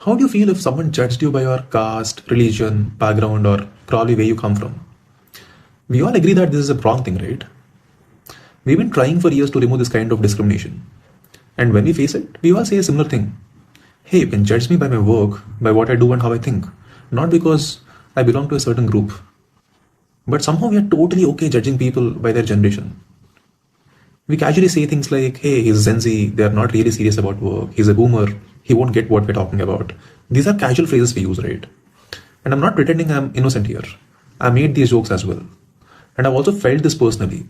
How do you feel if someone judged you by your caste, religion, background, or probably where you come from? We all agree that this is a wrong thing, right? We've been trying for years to remove this kind of discrimination. And when we face it, we all say a similar thing. Hey, you can judge me by my work, by what I do and how I think, not because I belong to a certain group. But somehow we are totally okay judging people by their generation. We casually say things like, hey, he's Gen Z, they are not really serious about work, he's a boomer, he won't get what we're talking about. These are casual phrases we use, right? And I'm not pretending I'm innocent here. I made these jokes as well. And I've also felt this personally.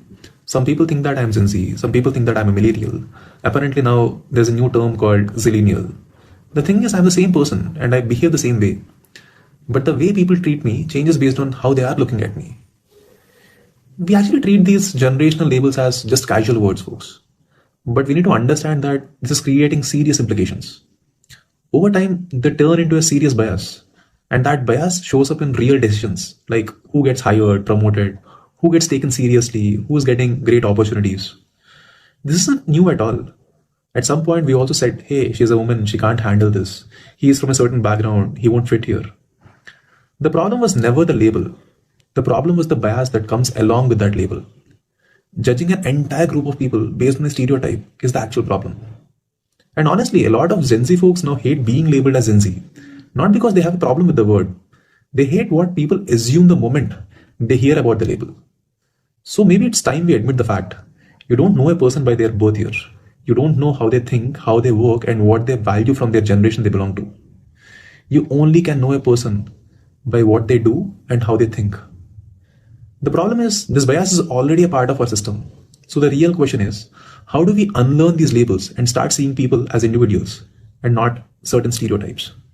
Some people think that I'm Gen Z, some people think that I'm a millennial. Apparently now there's a new term called zillennial. The thing is, I'm the same person and I behave the same way. But the way people treat me changes based on how they are looking at me. We actually treat these generational labels as just casual words, folks. But we need to understand that this is creating serious implications. Over time, they turn into a serious bias. And that bias shows up in real decisions, like who gets hired, promoted, who gets taken seriously, who is getting great opportunities. This isn't new at all. At some point, we also said, hey, she's a woman, she can't handle this. He is from a certain background, he won't fit here. The problem was never the label. The problem was the bias that comes along with that label. Judging an entire group of people based on a stereotype is the actual problem. And honestly, a lot of Gen Z folks now hate being labeled as Gen Z. Not because they have a problem with the word. They hate what people assume the moment they hear about the label. So maybe it's time we admit the fact. You don't know a person by their birth year. You don't know how they think, how they work, and what they value from their generation they belong to. You only can know a person by what they do and how they think. The problem is, this bias is already a part of our system. So the real question is, how do we unlearn these labels and start seeing people as individuals and not certain stereotypes?